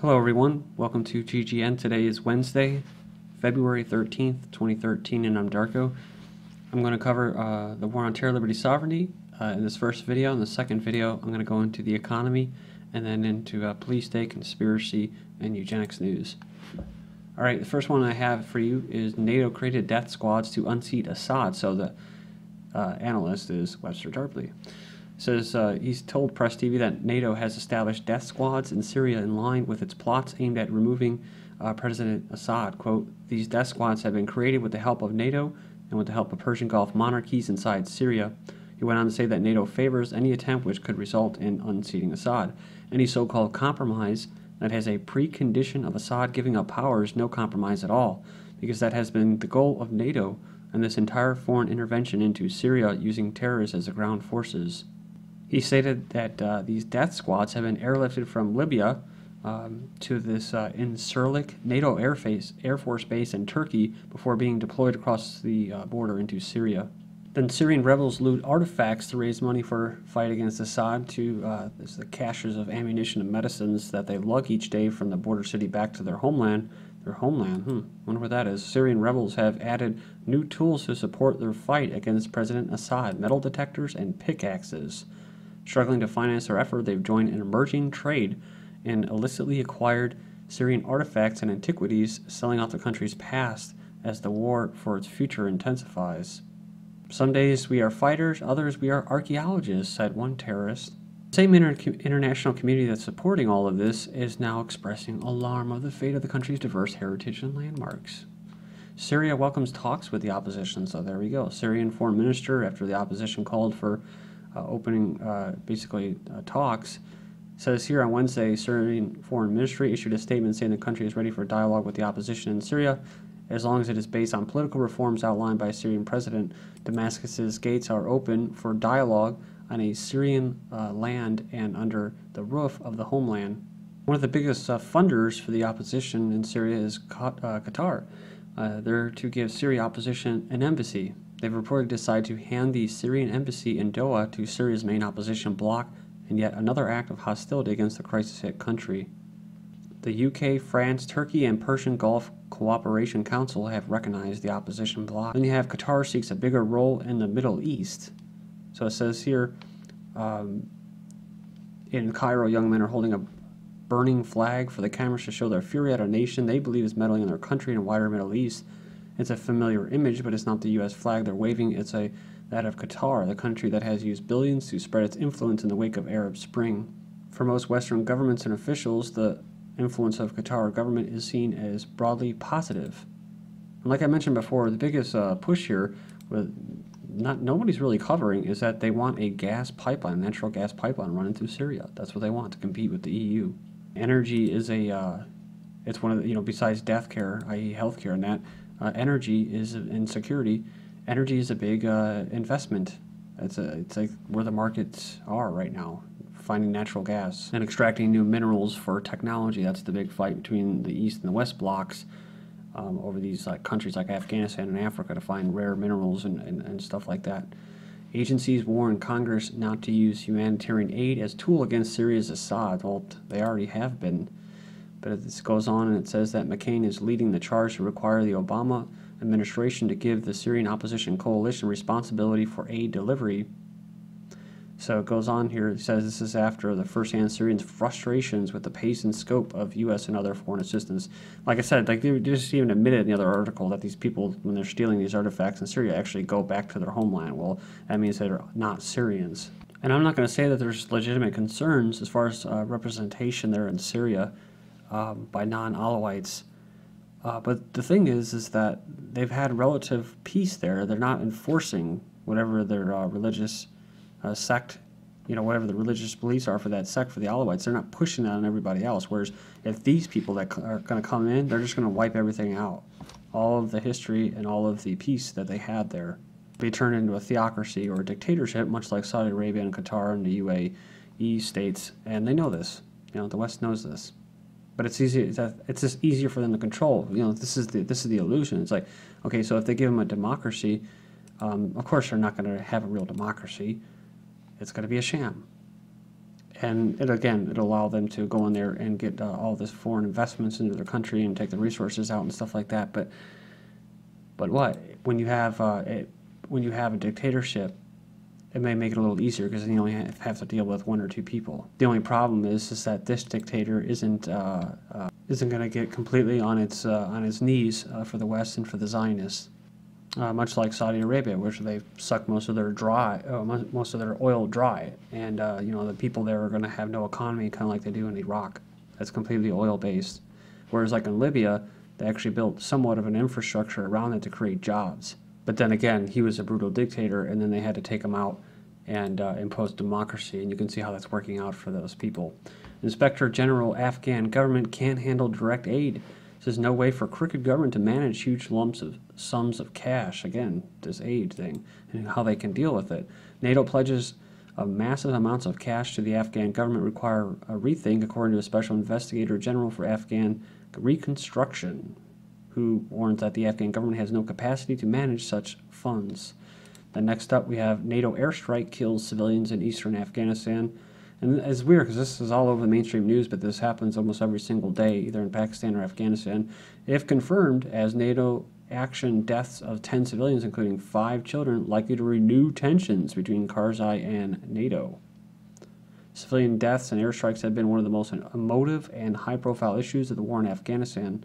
Hello everyone, welcome to GGN. Today is Wednesday, February 13th, 2013, and I'm Darko. I'm going to cover the war on terror, liberty, sovereignty in this first video. In the second video, I'm going to go into the economy and then into police state, conspiracy, and eugenics news. Alright, the first one I have for you is NATO created death squads to unseat Assad. So the analyst is Webster Darpley. Says he's told Press TV that NATO has established death squads in Syria in line with its plots aimed at removing President Assad. Quote, these death squads have been created with the help of NATO and with the help of Persian Gulf monarchies inside Syria. He went on to say that NATO favors any attempt which could result in unseating Assad. Any so-called compromise that has a precondition of Assad giving up power is no compromise at all, because that has been the goal of NATO and this entire foreign intervention into Syria using terrorists as the ground forces. He stated that these death squads have been airlifted from Libya to this Incirlik NATO Air Force base in Turkey before being deployed across the border into Syria. Then Syrian rebels loot artifacts to raise money for fight against Assad. There's the caches of ammunition and medicines that they lug each day from the border city back to their homeland. Wonder where that is. Syrian rebels have added new tools to support their fight against President Assad: metal detectors and pickaxes. Struggling to finance their effort, they've joined an emerging trade in illicitly acquired Syrian artifacts and antiquities, selling off the country's past as the war for its future intensifies. Some days we are fighters, others we are archaeologists, said one terrorist. The same international community that's supporting all of this is now expressing alarm of the fate of the country's diverse heritage and landmarks. Syria welcomes talks with the opposition, so there we go. Syrian Foreign Minister, after the opposition called for opening talks, says here on Wednesday, Syrian Foreign Ministry issued a statement saying the country is ready for dialogue with the opposition in Syria as long as it is based on political reforms outlined by Syrian President. Damascus's gates are open for dialogue on a Syrian land and under the roof of the homeland. One of the biggest funders for the opposition in Syria is Qatar. They're to give Syria opposition an embassy. They've reportedly decided to hand the Syrian embassy in Doha to Syria's main opposition bloc, in yet another act of hostility against the crisis-hit country. The UK, France, Turkey, and Persian Gulf Cooperation Council have recognized the opposition bloc. Then you have Qatar seeks a bigger role in the Middle East. So it says here, in Cairo, young men are holding a burning flag for the cameras to show their fury at a nation they believe is meddling in their country and wider Middle East. It's a familiar image, but it's not the U.S. flag they're waving. It's that of Qatar, the country that has used billions to spread its influence in the wake of Arab Spring. For most Western governments and officials, the influence of Qatar government is seen as broadly positive. And like I mentioned before, the biggest push here, nobody's really covering, is that they want a gas pipeline, natural gas pipeline running through Syria. That's what they want to compete with the EU. Energy is it's one of the, besides death care, i.e. healthcare, and that. Energy is in security. Energy is a big investment. It's like where the markets are right now, finding natural gas and extracting new minerals for technology. That's the big fight between the East and the West blocks over these countries like Afghanistan and Africa to find rare minerals and stuff like that. Agencies warn Congress not to use humanitarian aid as tool against Syria's Assad. Well, they already have been. But this goes on and it says that McCain is leading the charge to require the Obama administration to give the Syrian opposition coalition responsibility for aid delivery. So it goes on here, it says this is after the first-hand Syrians' frustrations with the pace and scope of U.S. and other foreign assistance. Like I said, they just even admitted in the other article that these people, when they're stealing these artifacts in Syria, actually go back to their homeland. Well, that means they're not Syrians. And I'm not going to say that there's legitimate concerns as far as representation there in Syria by non-Alawites. But the thing is that they've had relative peace there. They're not enforcing whatever their religious sect, whatever the religious beliefs are for that sect, for the Alawites. They're not pushing that on everybody else. Whereas if these people that are going to come in, they're just going to wipe everything out. All of the history and all of the peace that they had there be turned into a theocracy or a dictatorship, much like Saudi Arabia and Qatar and the UAE states. And they know this. The West knows this. But it's easy. It's just easier for them to control. This is the illusion. It's like, okay, so if they give them a democracy, of course they're not going to have a real democracy. It's going to be a sham. And it'll allow them to go in there and get all this foreign investments into their country and take the resources out and stuff like that. But what when you have a dictatorship, it may make it a little easier because you only have to deal with one or two people. The only problem is that this dictator isn't going to get completely on its knees for the West and for the Zionists, much like Saudi Arabia, which they suck most of their oil dry, and the people there are going to have no economy, kind of like they do in Iraq. That's completely oil based. Whereas like in Libya, they actually built somewhat of an infrastructure around it to create jobs. But then again, he was a brutal dictator, and then they had to take him out and impose democracy, and you can see how that's working out for those people. Inspector General Afghan government can't handle direct aid. Says no way for crooked government to manage huge sums of cash. Again, this aid thing and how they can deal with it. NATO pledges of massive amounts of cash to the Afghan government require a rethink, according to a special investigator general for Afghan reconstruction, who warns that the Afghan government has no capacity to manage such funds. Then next up, we have NATO airstrike kills civilians in eastern Afghanistan. And it's weird because this is all over the mainstream news, but this happens almost every single day, either in Pakistan or Afghanistan. If confirmed as NATO action, deaths of 10 civilians, including 5 children, likely to renew tensions between Karzai and NATO. Civilian deaths and airstrikes have been one of the most emotive and high-profile issues of the war in Afghanistan,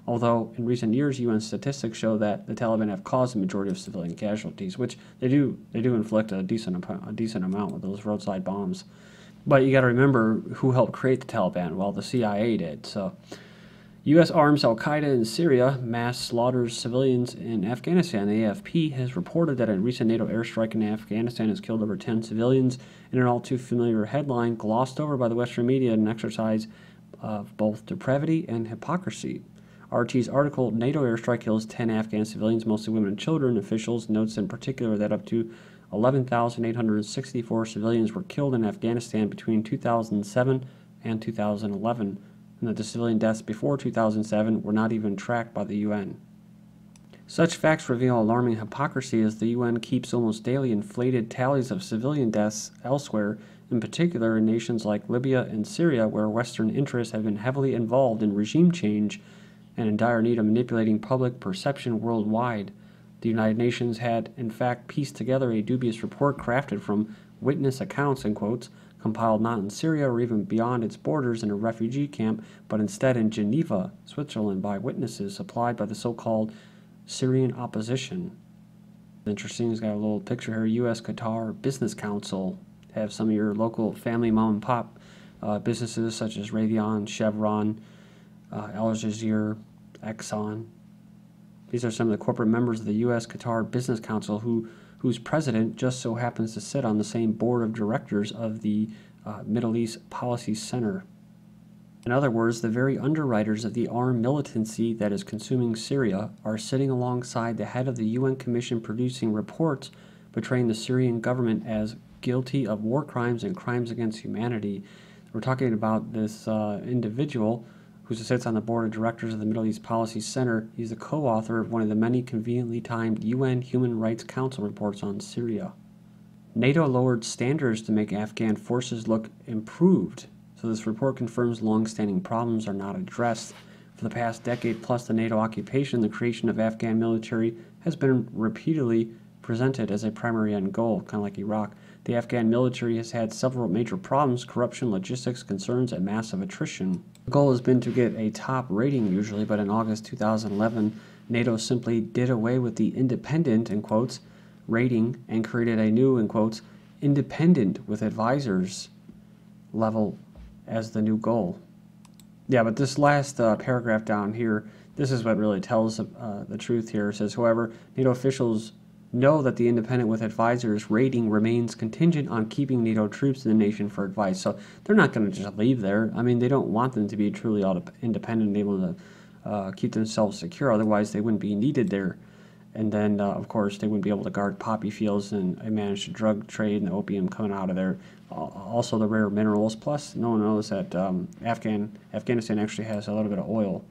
although in recent years UN statistics show that the Taliban have caused the majority of civilian casualties, which they do inflict a decent amount with those roadside bombs. But you got to remember who helped create the Taliban. Well, the CIA did. So U.S. arms Al-Qaeda in Syria, mass slaughters civilians in Afghanistan. The AFP has reported that a recent NATO airstrike in Afghanistan has killed over 10 civilians in an all-too-familiar headline glossed over by the Western media in an exercise of both depravity and hypocrisy. RT's article, NATO airstrike kills 10 Afghan civilians, mostly women and children. Officials notes in particular that up to 11,864 civilians were killed in Afghanistan between 2007 and 2011, and that the civilian deaths before 2007 were not even tracked by the UN. Such facts reveal alarming hypocrisy as the UN keeps almost daily inflated tallies of civilian deaths elsewhere, in particular in nations like Libya and Syria, where Western interests have been heavily involved in regime change and in dire need of manipulating public perception worldwide. The United Nations had, in fact, pieced together a dubious report crafted from witness accounts, in quotes, compiled not in Syria or even beyond its borders in a refugee camp, but instead in Geneva, Switzerland, by witnesses supplied by the so-called Syrian opposition. Interesting, it's got a little picture here. U.S. Qatar Business Council have some of your local family mom and pop businesses such as Raytheon, Chevron, Al Jazeera, Exxon. These are some of the corporate members of the U.S. Qatar Business Council whose president just so happens to sit on the same board of directors of the Middle East Policy Center. In other words, the very underwriters of the armed militancy that is consuming Syria are sitting alongside the head of the UN Commission producing reports portraying the Syrian government as guilty of war crimes and crimes against humanity. We're talking about this individual who sits on the board of directors of the Middle East Policy Center. He's the co-author of one of the many conveniently timed UN Human Rights Council reports on Syria. NATO lowered standards to make Afghan forces look improved. So this report confirms long-standing problems are not addressed. For the past decade plus the NATO occupation, the creation of Afghan military has been repeatedly presented as a primary end goal, kind of like Iraq. The Afghan military has had several major problems: corruption, logistics concerns, and massive attrition. The goal has been to get a top rating usually, but in August 2011, NATO simply did away with the independent, in quotes, rating and created a new, in quotes, independent with advisors level as the new goal. Yeah, but this last paragraph down here, this is what really tells the truth here. It says, however, NATO officials know that the independent with advisors rating remains contingent on keeping NATO troops in the nation for advice. So they're not going to just leave there. I mean, they don't want them to be truly independent and able to keep themselves secure. Otherwise, they wouldn't be needed there. And then, of course, they wouldn't be able to guard poppy fields and manage the drug trade and the opium coming out of there. Also the rare minerals. Plus, no one knows that Afghanistan actually has a little bit of oil.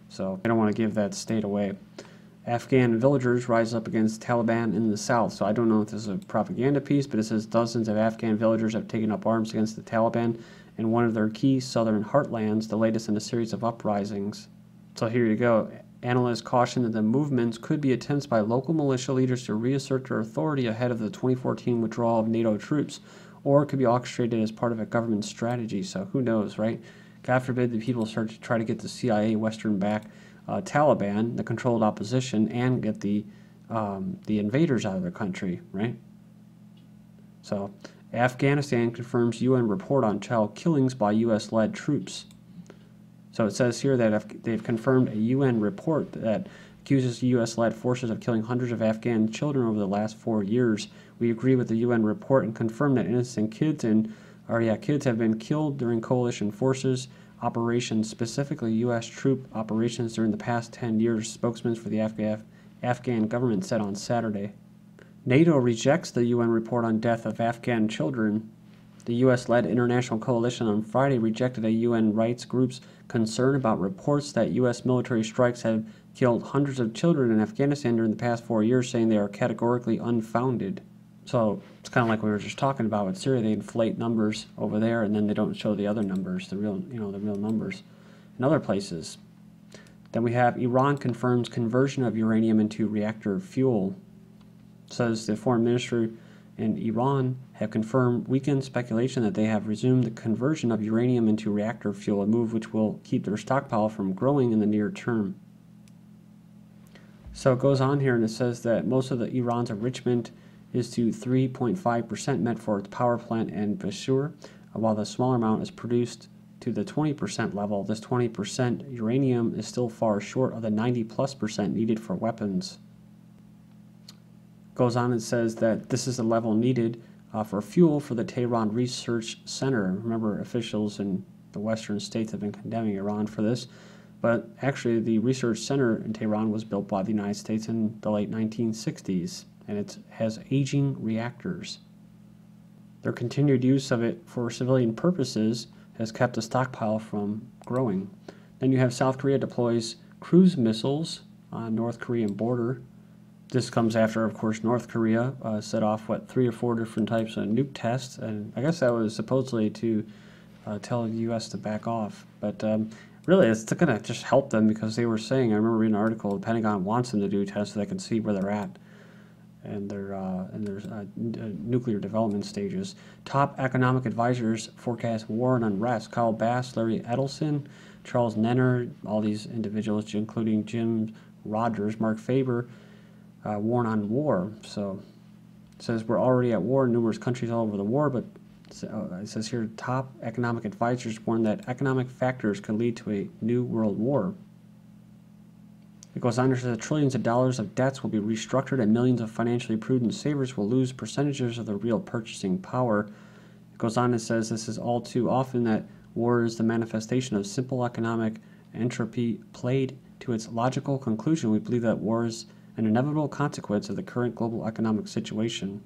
So they don't want to give that state away. Afghan villagers rise up against Taliban in the south. So I don't know if this is a propaganda piece, but it says dozens of Afghan villagers have taken up arms against the Taliban in one of their key southern heartlands, the latest in a series of uprisings. So here you go. Analysts caution that the movements could be attempts by local militia leaders to reassert their authority ahead of the 2014 withdrawal of NATO troops, or it could be orchestrated as part of a government strategy. So who knows, right? God forbid the people start to try to get the CIA Western-backed Taliban, the controlled opposition, and get the invaders out of their country, right? So, Afghanistan confirms UN report on child killings by U.S.-led troops. So it says here that they've confirmed a UN report that accuses U.S.-led forces of killing hundreds of Afghan children over the last 4 years. We agree with the UN report and confirm that innocent kids kids have been killed during coalition forces operations, specifically U.S. troop operations during the past 10 years, spokesman for the Afghan government said on Saturday. NATO rejects the UN report on death of Afghan children. The U.S.-led international coalition on Friday rejected a UN rights group's concern about reports that U.S. military strikes have killed hundreds of children in Afghanistan during the past 4 years, saying they are categorically unfounded. So it's kind of like we were just talking about with Syria. They inflate numbers over there, and then they don't show the other numbers, the real numbers in other places. Then we have Iran confirms conversion of uranium into reactor fuel. Says the foreign ministry in Iran have confirmed weekend speculation that they have resumed the conversion of uranium into reactor fuel, a move which will keep their stockpile from growing in the near term. So it goes on here and it says that most of the Iran's enrichment is to 3.5% meant for its power plant in Basur, while the smaller amount is produced to the 20% level. This 20% uranium is still far short of the 90+% needed for weapons. Goes on and says that this is the level needed for fuel for the Tehran Research Center. Remember, officials in the Western states have been condemning Iran for this, but actually the research center in Tehran was built by the United States in the late 1960s, and it has aging reactors. Their continued use of it for civilian purposes has kept the stockpile from growing. Then you have South Korea deploys cruise missiles on North Korean border. This comes after, of course, North Korea set off, 3 or 4 different types of nuke tests, and I guess that was supposedly to tell the U.S. to back off. But really, it's going to just help them, because they were saying, I remember reading an article, the Pentagon wants them to do tests so they can see where they're at and their nuclear development stages. Top economic advisors forecast war and unrest. Kyle Bass, Larry Edelson, Charles Nenner, all these individuals, including Jim Rogers, Mark Faber, warn on war. So it says we're already at war in numerous countries all over the war, but it says here top economic advisors warn that economic factors could lead to a new world war. It goes on to say that trillions of dollars of debts will be restructured and millions of financially prudent savers will lose percentages of their real purchasing power. It goes on and says this is all too often that war is the manifestation of simple economic entropy played to its logical conclusion. We believe that war is an inevitable consequence of the current global economic situation.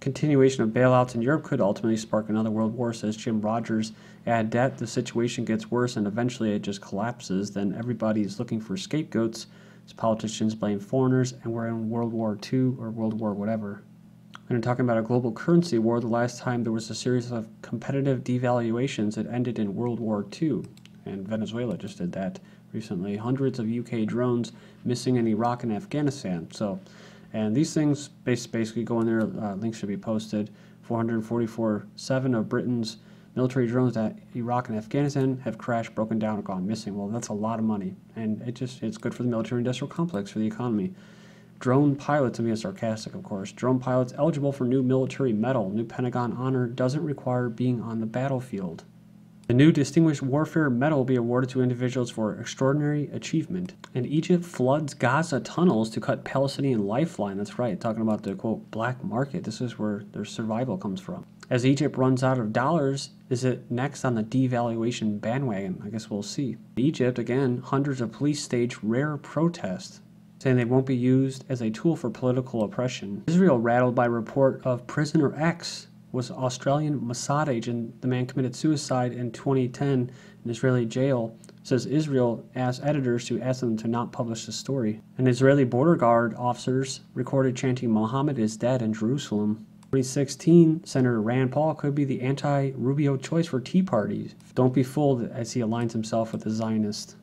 Continuation of bailouts in Europe could ultimately spark another world war, says Jim Rogers. Add debt, the situation gets worse, and eventually it just collapses. Then everybody's looking for scapegoats as politicians blame foreigners, and we're in World War II or World War whatever. And I'm talking about a global currency war. The last time there was a series of competitive devaluations, it ended in World War II, and Venezuela just did that recently. Hundreds of UK drones missing in Iraq and Afghanistan. And these things basically go in there. Links should be posted. 444.7 of Britain's military drones at Iraq and Afghanistan have crashed, broken down, or gone missing. Well, that's a lot of money, and it's good for the military-industrial complex, for the economy. Drone pilots, I'm being sarcastic, of course. Drone pilots eligible for new military medal. New Pentagon honor doesn't require being on the battlefield. The new Distinguished Warfare Medal will be awarded to individuals for extraordinary achievement. And Egypt floods Gaza tunnels to cut Palestinian lifeline. That's right, talking about the, quote, black market. This is where their survival comes from. As Egypt runs out of dollars, is it next on the devaluation bandwagon? I guess we'll see. Egypt, again, hundreds of police stage rare protests, saying they won't be used as a tool for political oppression. Israel rattled by report of prisoner X was Australian Mossad agent. The man committed suicide in 2010 in an Israeli jail says Israel asked editors to ask them to not publish the story. And Israeli border guard officers recorded chanting "Muhammad is dead" in Jerusalem. 2016, Senator Rand Paul could be the anti-Rubio choice for Tea Party. Don't be fooled as he aligns himself with the Zionist.